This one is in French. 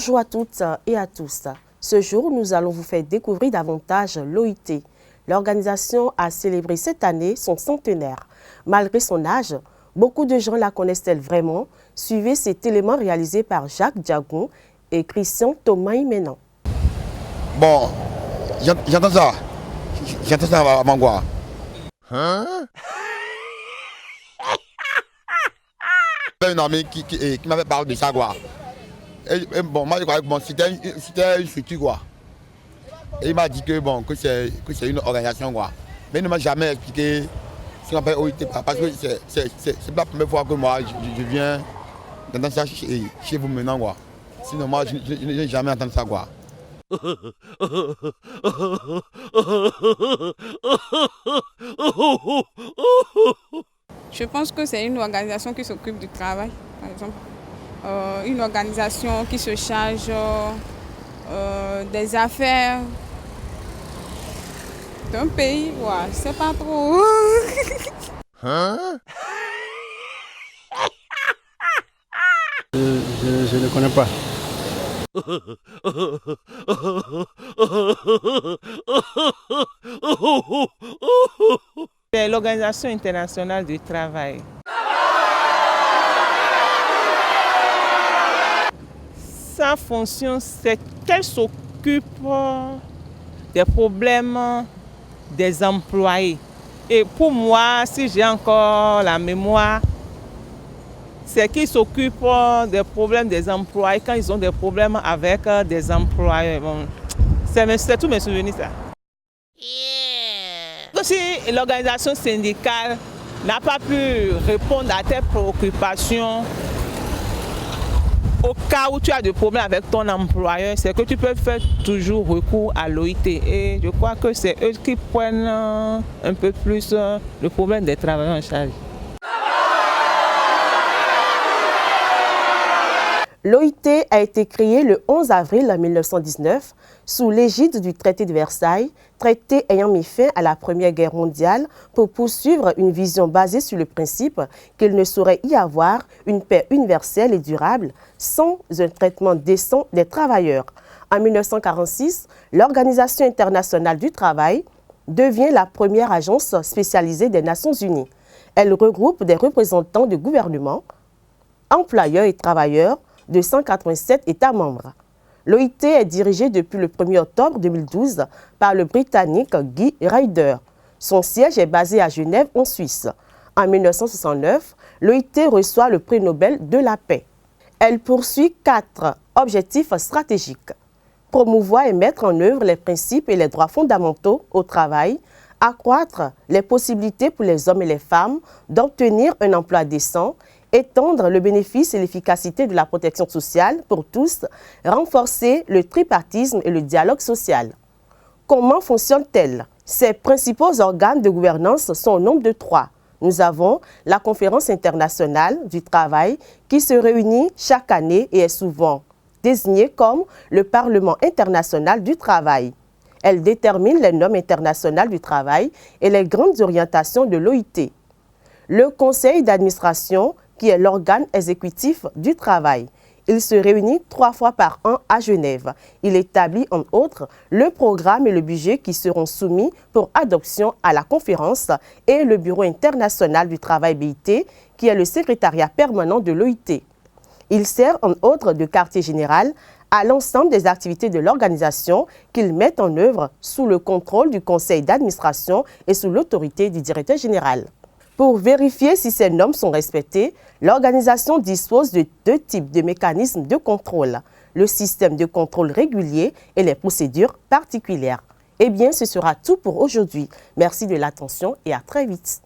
Bonjour à toutes et à tous. Ce jour, nous allons vous faire découvrir davantage l'OIT. L'organisation a célébré cette année son centenaire. Malgré son âge, beaucoup de gens la connaissent-elles vraiment? Suivez cet élément réalisé par Jacques Diagon et Christian Thomas Imenan. Bon, j'entends ça. J'entends ça avant quoi? Hein? Un ami qui m'avait parlé de ça quoi. Et bon, moi je croyais que bon, c'était une structure quoi. Et il m'a dit que bon, que c'est une organisation quoi. Mais il ne m'a jamais expliqué ce qu'on appelle OIT parce que c'est pas la première fois que moi je viens d'entendre ça chez vous maintenant quoi. Sinon moi je n'ai jamais entendu ça quoi. Je pense que c'est une organisation qui s'occupe du travail, par exemple. Une organisation qui se charge des affaires d'un pays. Ouais, je ne sais pas trop. Hein? Je ne connais pas. C'est l'Organisation internationale du travail. Sa fonction, c'est qu'elle s'occupe des problèmes des employés. Et pour moi, si j'ai encore la mémoire, c'est qu'ils s'occupent des problèmes des employés quand ils ont des problèmes avec des employeurs. Bon, c'est tous mes souvenirs, ça. Si l'organisation syndicale n'a pas pu répondre à tes préoccupations, au cas où tu as des problèmes avec ton employeur, c'est que tu peux faire toujours recours à l'OIT. Et je crois que c'est eux qui prennent un peu plus le problème des travailleurs en charge. L'OIT a été créée le 11 avril 1919 sous l'égide du traité de Versailles, traité ayant mis fin à la Première Guerre mondiale pour poursuivre une vision basée sur le principe qu'il ne saurait y avoir une paix universelle et durable sans un traitement décent des travailleurs. En 1946, l'Organisation internationale du travail devient la première agence spécialisée des Nations unies. Elle regroupe des représentants de gouvernements, employeurs et travailleurs de 187 États membres. L'OIT est dirigée depuis le 1er octobre 2012 par le Britannique Guy Ryder. Son siège est basé à Genève, en Suisse. En 1969, l'OIT reçoit le prix Nobel de la paix. Elle poursuit 4 objectifs stratégiques. Promouvoir et mettre en œuvre les principes et les droits fondamentaux au travail, accroître les possibilités pour les hommes et les femmes d'obtenir un emploi décent, étendre le bénéfice et l'efficacité de la protection sociale pour tous, renforcer le tripartisme et le dialogue social. Comment fonctionne-t-elle? Ses principaux organes de gouvernance sont au nombre de 3. Nous avons la Conférence internationale du travail qui se réunit chaque année et est souvent désignée comme le Parlement international du travail. Elle détermine les normes internationales du travail et les grandes orientations de l'OIT. Le Conseil d'administration qui est l'organe exécutif du travail. Il se réunit 3 fois par an à Genève. Il établit, entre autres, le programme et le budget qui seront soumis pour adoption à la conférence et le Bureau international du travail BIT, qui est le secrétariat permanent de l'OIT. Il sert, entre autres, de quartier général à l'ensemble des activités de l'organisation qu'il met en œuvre sous le contrôle du conseil d'administration et sous l'autorité du directeur général. Pour vérifier si ces normes sont respectées, l'organisation dispose de 2 types de mécanismes de contrôle, le système de contrôle régulier et les procédures particulières. Eh bien, ce sera tout pour aujourd'hui. Merci de l'attention et à très vite.